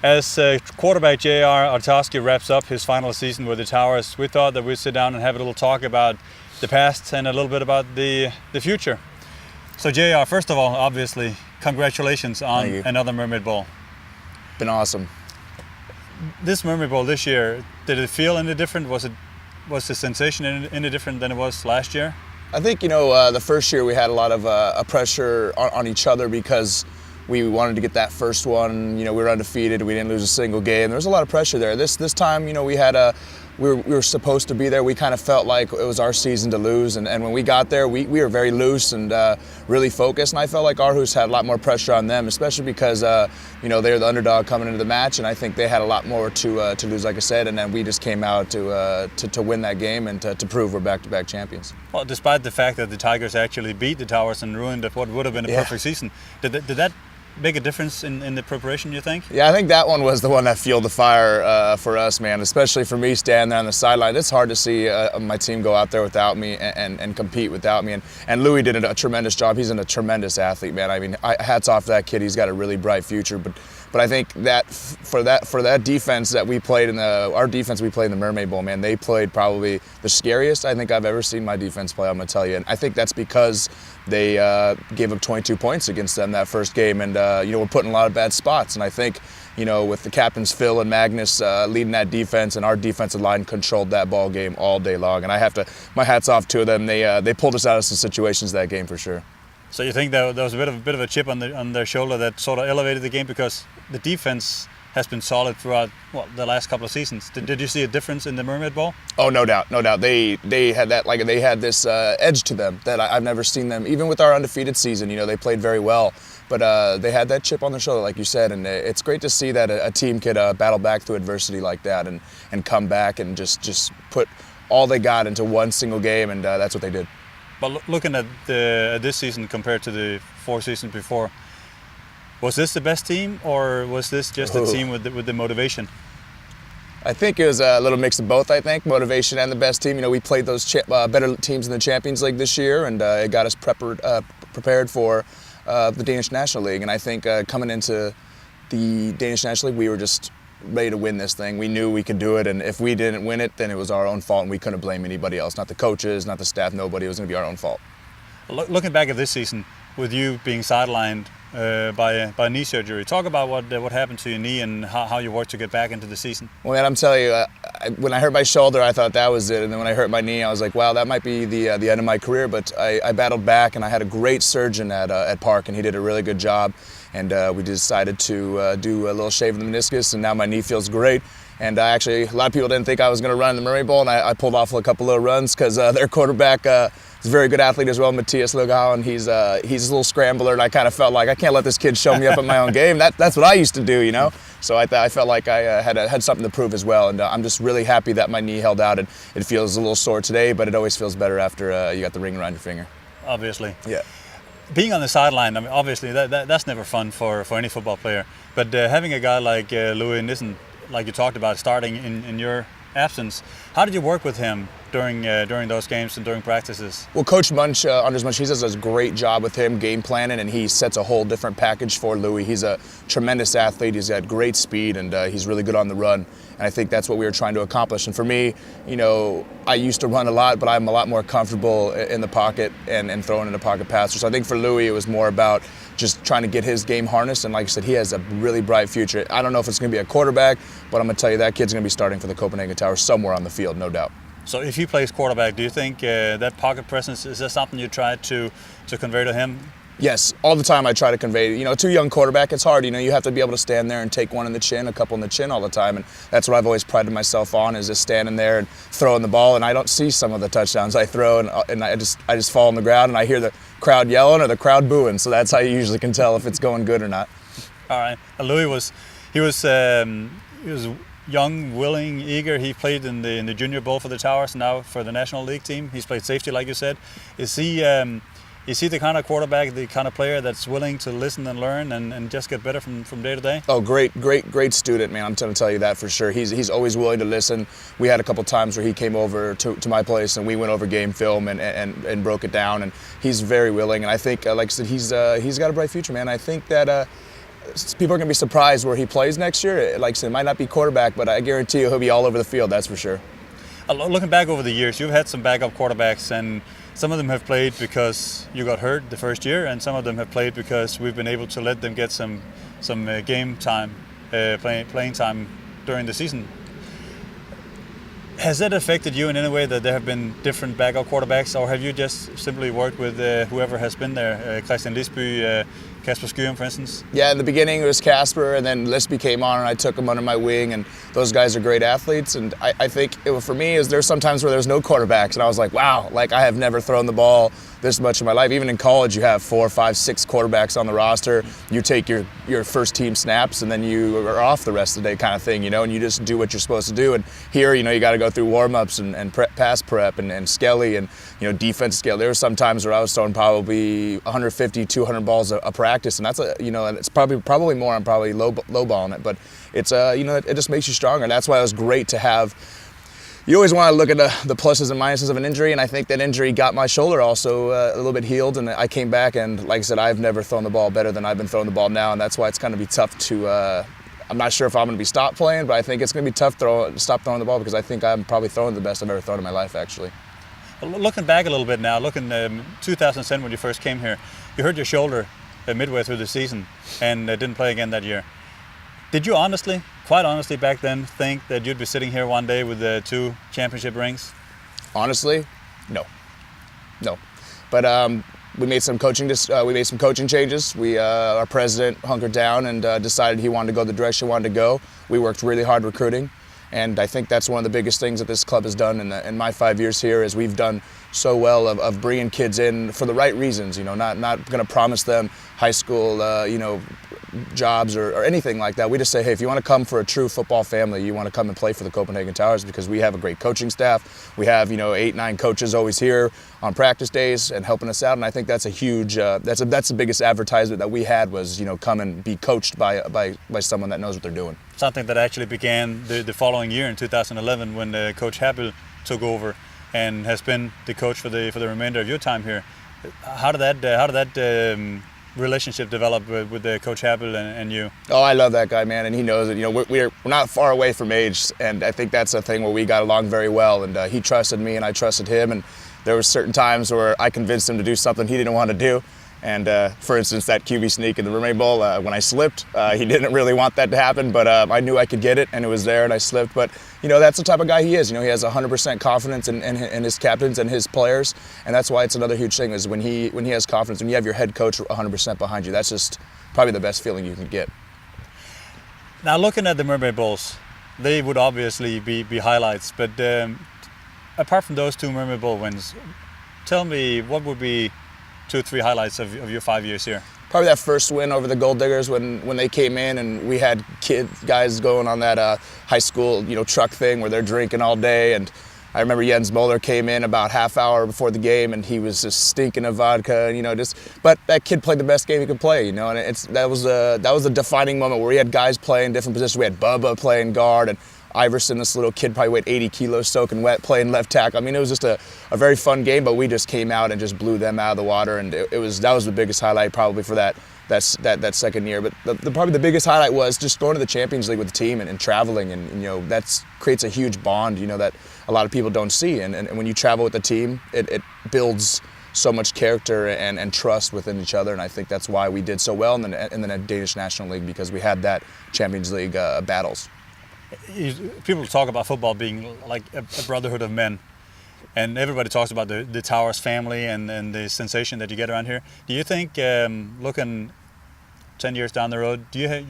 As quarterback JR Artozqui wraps up his final season with the Towers, we thought that we'd sit down and have a little talk about the past and a little bit about the future. So JR, first of all, obviously, congratulations on another Mermaid Bowl. Been awesome. This Mermaid Bowl this year, did it feel any different? Was the sensation any different than it was last year? I think, the first year we had a lot of pressure on each other because we wanted to get that first one. We were undefeated. We didn't lose a single game. There was a lot of pressure there. This time, we were supposed to be there. We kind of felt like it was our season to lose. And when we got there, we were very loose and really focused. And I felt like Aarhus had a lot more pressure on them, especially because they were the underdog coming into the match, and I think they had a lot more to lose, like I said. And then we just came out to win that game and to prove we're back-to-back champions. Well, despite the fact that the Tigers actually beat the Towers and ruined what would have been a perfect season, did that make a difference in the preparation, you think? Yeah, I think that one was the one that fueled the fire for us, man, especially for me standing there on the sideline. It's hard to see my team go out there without me and compete without me. And Louis did a tremendous job. He's a tremendous athlete, man. I mean, hats off to that kid. He's got a really bright future. But I think that for that defense that we played our defense we played in the Mermaid Bowl, man, they played probably the scariest I think I've ever seen my defense play, I'm going to tell you. And I think that's because they gave up 22 points against them that first game, and we're put in a lot of bad spots. And I think, with the captains Phil and Magnus leading that defense, and our defensive line controlled that ball game all day long. And my hat's off to them. They pulled us out of some situations that game for sure. So you think there was a bit of a chip on their shoulder that sort of elevated the game, because the defense has been solid throughout the last couple of seasons. Did you see a difference in the Mermaid Bowl? Oh, no doubt. They had that, they had this edge to them that I've never seen them. Even with our undefeated season, they played very well, but they had that chip on their shoulder, like you said, and it's great to see that a team could battle back through adversity like that and come back and just put all they got into one single game, and that's what they did. But looking at this season compared to the 4 seasons before, was this the best team, or was this just a team with the motivation? I think it was a little mix of both, I think, motivation and the best team. We played those better teams in the Champions League this year, and it got us prepared for the Danish National League. And I think coming into the Danish National League, we were just ready to win this thing. We knew we could do it, and if we didn't win it, then it was our own fault, and we couldn't blame anybody else. Not the coaches, not the staff, nobody. It was going to be our own fault. Looking back at this season, with you being sidelined by knee surgery, talk about what happened to your knee and how you worked to get back into the season. Well, man, I'm telling you, when I hurt my shoulder, I thought that was it, and then when I hurt my knee, I was like, wow, that might be the end of my career. But I battled back, and I had a great surgeon at Park, and he did a really good job. And we decided to do a little shave of the meniscus, and now my knee feels great. And actually, a lot of people didn't think I was going to run in the Mermaid Bowl, and I pulled off a couple little runs because their quarterback is a very good athlete as well, Matthias Lugau, and he's a little scrambler, and I kind of felt like I can't let this kid show me up at my own game. That's what I used to do, So I felt like I had something to prove as well, and I'm just really happy that my knee held out. And it feels a little sore today, but it always feels better after you got the ring around your finger. Obviously. Yeah. Being on the sideline, I mean, obviously that's never fun for any football player. But having a guy like Louis Nissen, like you talked about, starting in your absence, how did you work with him during those games and during practices? Well, Coach Munch, Anders Munch, he does a great job with him game planning, and he sets a whole different package for Louis. He's a tremendous athlete. He's got great speed, and he's really good on the run. And I think that's what we were trying to accomplish. And for me, I used to run a lot, but I'm a lot more comfortable in the pocket and throwing in the pocket passer. So I think for Louis, it was more about just trying to get his game harnessed. And like I said, he has a really bright future. I don't know if it's going to be a quarterback, but I'm going to tell you that kid's going to be starting for the Copenhagen Towers somewhere on the field, no doubt. So if he plays quarterback, do you think that pocket presence, is that something you try to convey to him? Yes, all the time I try to convey. To a young quarterback, it's hard. You have to be able to stand there and take one in the chin, a couple in the chin all the time. And that's what I've always prided myself on, is just standing there and throwing the ball. And I don't see some of the touchdowns I throw, and I just fall on the ground, and I hear the crowd yelling or the crowd booing. So that's how you usually can tell if it's going good or not. All right. Louis was young, willing, eager. He played in the Junior Bowl for the Towers, now for the National League team. He's played safety, like you said. Is he the kind of quarterback, the kind of player that's willing to listen and learn and just get better from day to day? Oh, great student, man. I'm going to tell you that for sure. He's always willing to listen. We had a couple times where he came over to my place, and we went over game film and broke it down. And he's very willing. And I think, like I said, he's got a bright future, man. I think that people are going to be surprised where he plays next year. Like I said, it might not be quarterback, but I guarantee you he'll be all over the field, that's for sure. Looking back over the years, you've had some backup quarterbacks, and some of them have played because you got hurt the first year, and some of them have played because we've been able to let them get some game time, playing time during the season. Has that affected you in any way that there have been different backup quarterbacks, or have you just simply worked with whoever has been there, Christian Lisby, Kasper Skyrum, for instance? Yeah, in the beginning it was Kasper, and then Lisby came on, and I took him under my wing, and those guys are great athletes. And I think for me, there's sometimes where there's no quarterbacks, and I was like, wow, like I have never thrown the ball this much in my life. Even in college, you have 4, 5, 6 quarterbacks on the roster. You take your first team snaps, and then you are off the rest of the day, kind of thing, and you just do what you're supposed to do. And here, you got to go through warm-ups and pass prep and skelly and defense skill. There were some times where I was throwing probably 150, 200 balls a practice, and that's it's probably more. I'm probably low balling it, but it's it just makes you stronger. And that's why it was great to have. You always want to look at the pluses and minuses of an injury, and I think that injury got my shoulder also a little bit healed, and I came back, and like I said, I've never thrown the ball better than I've been throwing the ball now, and that's why it's going to be tough to. I'm not sure if I'm going to be stopped playing, but I think it's going to be tough to stop throwing the ball because I think I'm probably throwing the best I've ever thrown in my life, actually. Looking back a little bit now, 2007 when you first came here, you hurt your shoulder midway through the season and didn't play again that year. Did you quite honestly back then think that you'd be sitting here one day with 2 championship rings? Honestly, no. But we made some coaching changes. Our president hunkered down and decided he wanted to go the direction he wanted to go. We worked really hard recruiting, and I think that's one of the biggest things that this club has done in my 5 years here is we've done so well of bringing kids in for the right reasons. Not going to promise them high school, jobs or anything like that. We just say, hey, if you want to come for a true football family, you want to come and play for the Copenhagen Towers because we have a great coaching staff. We have 8, 9 coaches always here on practice days and helping us out. And I think that's a huge that's the biggest advertisement that we had was come and be coached by someone that knows what they're doing. Something that actually began the following year in 2011 when Coach Jeppe took over and has been the coach for the remainder of your time here. How did that relationship develop with Coach Jeppe and you? Oh, I love that guy, man, and he knows it. We're not far away from age, and I think that's a thing where we got along very well. And he trusted me, and I trusted him. And there were certain times where I convinced him to do something he didn't want to do. And for instance, that QB sneak in the Rørbye Bowl, when I slipped, he didn't really want that to happen, but I knew I could get it, and it was there, and I slipped. But that's the type of guy he is. He has 100% confidence in his captains and his players, and that's why it's another huge thing is when he has confidence, when you have your head coach 100% behind you. That's just probably the best feeling you can get. Now, looking at the Rørbye Bowls, they would obviously be highlights, but apart from those 2 Rørbye Bowl wins, tell me what would be 2 or 3 highlights of your 5 years here? Probably that first win over the Gold Diggers when they came in and we had guys going on that high school truck thing where they're drinking all day. And I remember Jens Moller came in about half hour before the game and he was just stinking of vodka. But that kid played the best game he could play. And that was a defining moment where we had guys playing different positions. We had Bubba playing guard and Iverson, this little kid, probably weighed 80 kilos, soaking wet, playing left tackle. I mean, it was just a very fun game, but we just came out and just blew them out of the water, and that was the biggest highlight probably for that second year. But probably the biggest highlight was just going to the Champions League with the team and traveling, and that creates a huge bond, that a lot of people don't see. And when you travel with the team, it builds so much character and trust within each other, and I think that's why we did so well in the Danish National League because we had that Champions League battles. People talk about football being like a brotherhood of men, and everybody talks about the Towers family and the sensation that you get around here. Do you think, looking 10 years down the road,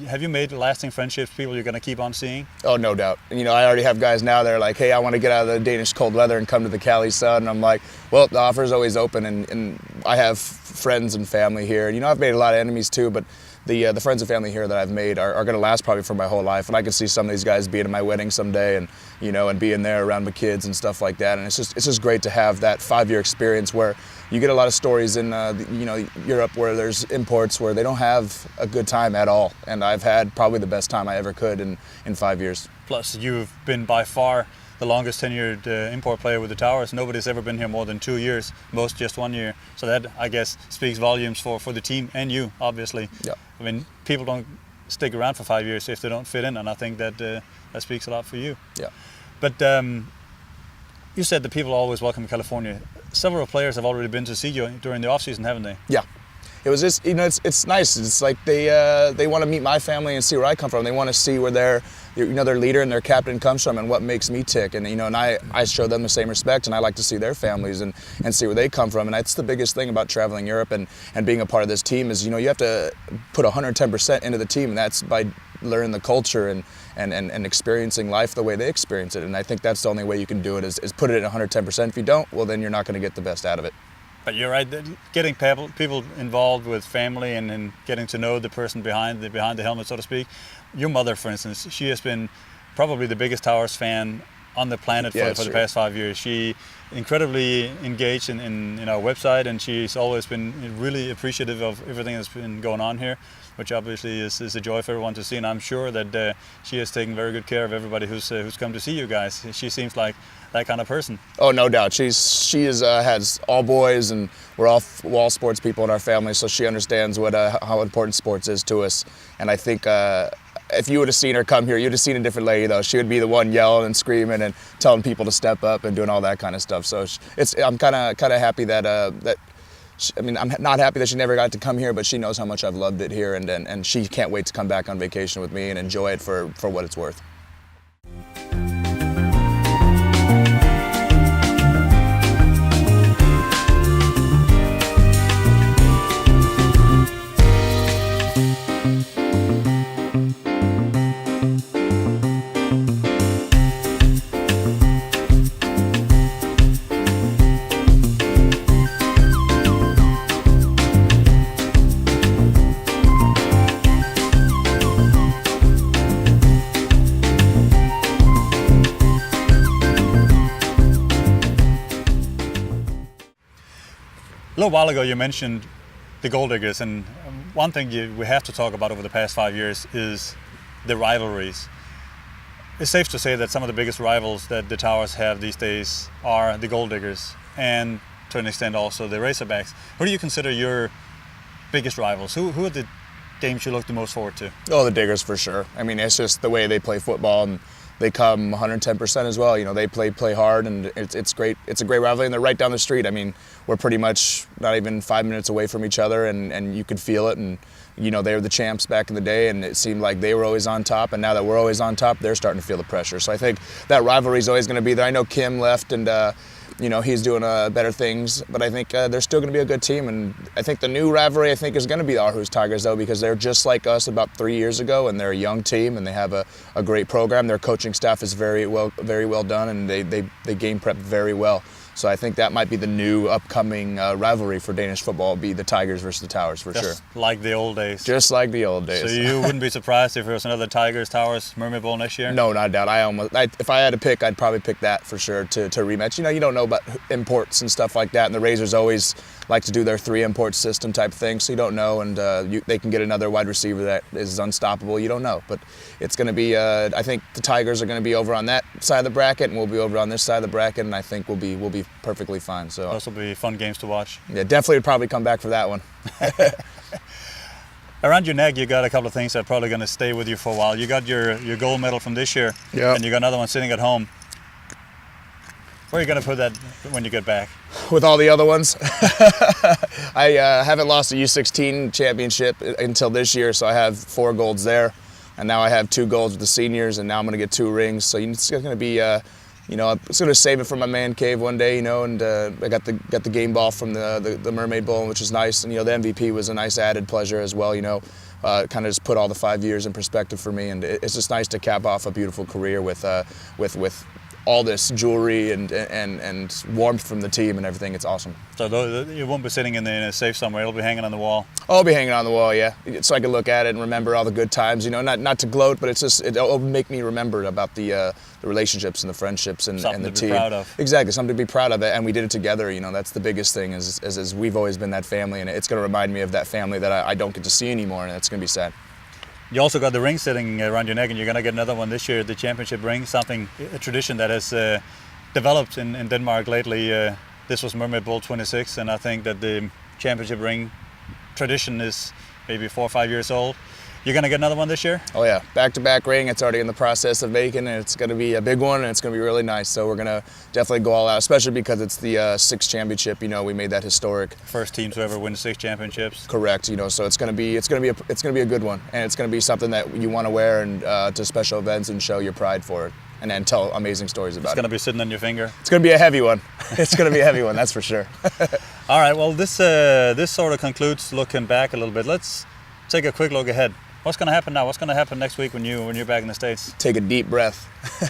have you made lasting friendships, people you're going to keep on seeing? Oh, no doubt. I already have guys now that are like, hey, I want to get out of the Danish cold weather and come to the Cali sun. And I'm like, well, the offer's always open, and I have friends and family here. I've made a lot of enemies too, but the friends and family here that I've made are going to last probably for my whole life. And I can see some of these guys being at my wedding someday and, and being there around my kids and stuff like that. And it's just great to have that 5-year experience where you get a lot of stories in, Europe where there's imports where they don't have a good time at all. And I've had probably the best time I ever could in 5 years. Plus, you've been by far the longest tenured import player with the Towers. Nobody's ever been here more than 2 years, most just 1 year. So that, I guess, speaks volumes for the team and you, obviously. Yeah. I mean, people don't stick around for 5 years if they don't fit in, and I think that that speaks a lot for you. Yeah. But you said that people are always welcome in California. Several players have already been to see you during the off-season, haven't they? Yeah. It was just, it's nice. It's like they want to meet my family and see where I come from. They want to see where their leader and their captain comes from and what makes me tick. And and I show them the same respect, and I like to see their families and see where they come from. And that's the biggest thing about traveling Europe and being a part of this team is you have to put 110% into the team, and that's by learning the culture and experiencing life the way they experience it. And I think that's the only way you can do it is put it at 110%. If you don't, well, then you're not going to get the best out of it. But you're right, getting people involved with family and getting to know the person behind the helmet, so to speak. Your mother, for instance, she has been probably the biggest Towers fan on the planet for the past 5 years. She incredibly engaged in our website, and she's always been really appreciative of everything that's been going on here, which obviously is a joy for everyone to see. And I'm sure that she has taken very good care of everybody who's come to see you guys. She seems like that kind of person. Oh, no doubt. She has all boys, and we're all sports people in our family, so she understands how important sports is to us. And I think if you would have seen her come here, you'd have seen a different lady, though. She would be the one yelling and screaming and telling people to step up and doing all that kind of stuff. So I'm kind of happy that I'm not happy that she never got to come here, but she knows how much I've loved it here, and she can't wait to come back on vacation with me and enjoy it for what it's worth. A little while ago you mentioned the Gold Diggers, and one thing we have to talk about over the past 5 years is the rivalries. It's safe to say that some of the biggest rivals that the Towers have these days are the Gold Diggers, and to an extent also the Razorbacks. Who do you consider your biggest rivals? Who are the games you look the most forward to? Oh, the Diggers for sure. I mean, it's just the way they play football, and they come 110% as well. They play hard, and it's great. It's a great rivalry, and they're right down the street. I mean, we're pretty much not even 5 minutes away from each other, and you could feel it. And they were the champs back in the day, and it seemed like they were always on top. And now that we're always on top, they're starting to feel the pressure. So I think that rivalry is always going to be there. I know Kim left, and he's doing better things, but I think they're still going to be a good team. And I think the new rivalry, is going to be the Aarhus Tigers, though, because they're just like us about 3 years ago, and they're a young team, and they have a great program. Their coaching staff is very well done, and they game prep very well. So I think that might be the new upcoming rivalry for Danish football, be the Tigers versus the Towers for sure. Just like the old days. Just like the old days. So you wouldn't be surprised if there was another Tigers-Towers Mermaid Bowl next year? No, not a doubt. If I had to pick, I'd probably pick that for sure to rematch. You don't know about imports and stuff like that, and the Razors always like to do their 3 import system type thing, so you don't know, and they can get another wide receiver that is unstoppable. You don't know, but it's going to be. I think the Tigers are going to be over on that side of the bracket, and we'll be over on this side of the bracket, and I think we'll be perfectly fine. So those will be fun games to watch. Yeah, definitely would probably come back for that one. Around your neck, you got a couple of things that are probably going to stay with you for a while. You got your gold medal from this year, yep. And you got another one sitting at home. Where are you going to put that when you get back? With all the other ones. I haven't lost a U16 championship until this year, so I have 4 golds there. And now I have 2 golds with the seniors, and now I'm going to get 2 rings. So it's going to be, I'm just going to save it for my man cave one day, and I got the game ball from the Mermaid Bowl, which is nice. And, the MVP was a nice added pleasure as well, kind of just put all the 5 years in perspective for me. And it's just nice to cap off a beautiful career with all this jewelry and warmth from the team and everything. It's awesome. So you won't be sitting in a safe somewhere. It'll be hanging on the wall. I'll be hanging on the wall, yeah, so I can look at it and remember all the good times. Not to gloat, but it'll make me remember about the relationships and the friendships and the team. Something to be proud of. Exactly, something to be proud of, and we did it together. That's the biggest thing. Is we've always been that family, and it's going to remind me of that family that I don't get to see anymore, and it's going to be sad. You also got the ring sitting around your neck, and you're going to get another one this year, the championship ring, a tradition that has developed in Denmark lately. This was Mermaid Bowl 26, and I think that the championship ring tradition is maybe 4 or 5 years old. You're going to get another one this year? Oh yeah, back-to-back ring. It's already in the process of making, and it's going to be a big one, and it's going to be really nice. So we're going to definitely go all out, especially because it's the 6th championship. You know, we made that historic. First team to ever win 6 championships. Correct. You know, so it's going to be a good one, and it's going to be something that you want to wear and to special events and show your pride for it, and then tell amazing stories about it. It's going to be sitting on your finger. It's going to be a heavy one. It's going to be a heavy one, that's for sure. All right. Well, this sort of concludes looking back a little bit. Let's take a quick look ahead. What's going to happen now? What's going to happen next week when you're back in the States? Take a deep breath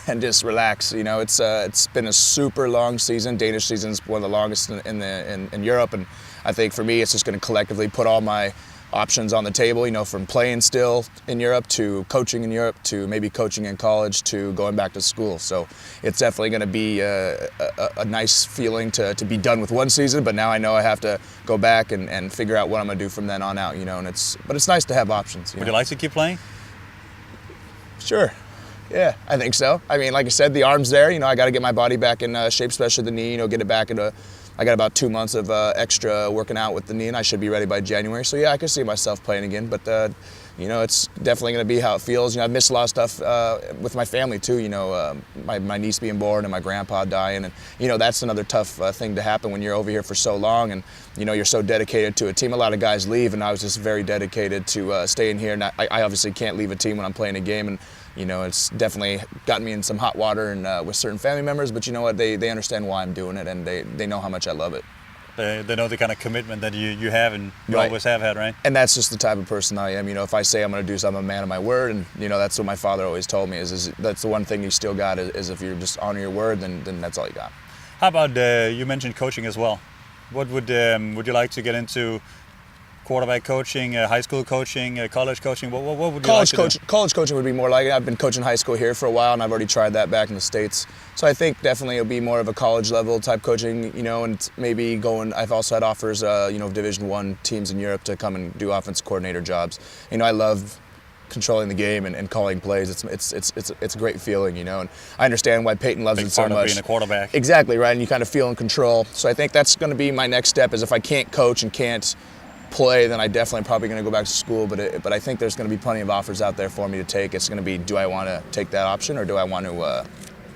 and just relax. You know, it's been a super long season. Danish season's one of the longest in Europe, and I think for me, it's just going to collectively put all my options on the table. You know, from playing still in Europe to coaching in Europe to maybe coaching in college to going back to school. So it's definitely going to be a nice feeling to be done with one season. But now I know I have to go back and figure out what I'm going to do from then on out. You know, and it's nice to have options. Would you like to keep playing? Sure. Yeah, I think so. I mean, like I said, the arm's there. You know, I got to get my body back in shape, especially the knee. You know, get it back into. I got about 2 months of extra working out with the knee, and I should be ready by January. So yeah, I can see myself playing again. But you know, it's definitely going to be how it feels. You know, I've missed a lot of stuff with my family too. You know, my niece being born and my grandpa dying, and you know, that's another tough thing to happen when you're over here for so long, and you know, you're so dedicated to a team. A lot of guys leave, and I was just very dedicated to staying here. And I obviously can't leave a team when I'm playing a game, and you know, it's definitely gotten me in some hot water and with certain family members, but you know what, they understand why I'm doing it, and they know how much I love it. They know the kind of commitment that you have and you Right. always have had, right? And that's just the type of person I am. You know, if I say I'm going to do something, I'm a man of my word, and you know, that's what my father always told me is that's the one thing you still got is if you just honor your word, then that's all you got. How about you mentioned coaching as well? What would you like to get into? Quarterback coaching, high school coaching, college coaching. What would you like to do? College coaching would be more like it. I've been coaching high school here for a while, and I've already tried that back in the States. So I think definitely it'll be more of a college level type coaching, you know, and maybe going. I've also had offers, you know, of Division I teams in Europe to come and do offensive coordinator jobs. You know, I love controlling the game and calling plays. It's a great feeling, you know, and I understand why Peyton loves Big it so part of much. being a quarterback. Exactly right, and you kind of feel in control. So I think that's going to be my next step. Is if I can't coach and can't play, then I definitely probably going to go back to school. But I think there's going to be plenty of offers out there for me to take. It's going to be, do I want to take that option or do I want to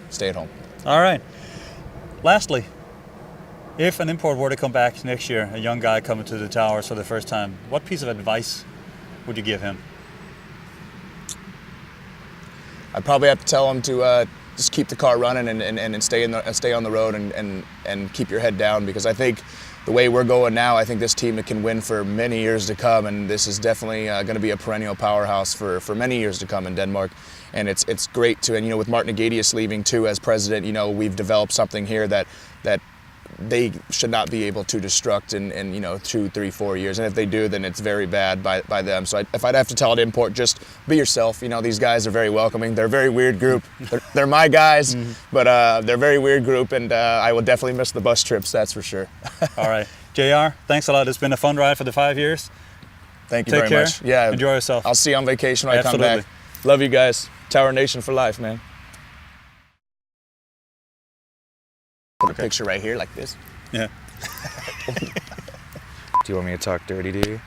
stay at home? All right. Lastly, if an import were to come back next year, a young guy coming to the Towers for the first time, what piece of advice would you give him? I'd probably have to tell him to just keep the car running and stay on the road and keep your head down, because I think the way we're going now, I think this team can win for many years to come, and this is definitely going to be a perennial powerhouse for many years to come in Denmark. And it's great to, and you know, with Martin Agadius leaving too as president, you know, we've developed something here that they should not be able to destruct in you know 2, 3, 4 years, and if they do, then it's very bad by them. So if I'd have to tell an import, just be yourself. You know, these guys are very welcoming. They're a very weird group. They're my guys, but they're a very weird group, and I will definitely miss the bus trips. That's for sure. All right, JR, thanks a lot. It's been a fun ride for the 5 years. Thank you Take very care. much. Yeah, enjoy yourself. I'll see you on vacation when I come Absolutely. back. Love you guys. Tower Nation for life, man. Put a picture right here like this. Yeah. Do you want me to talk dirty to you?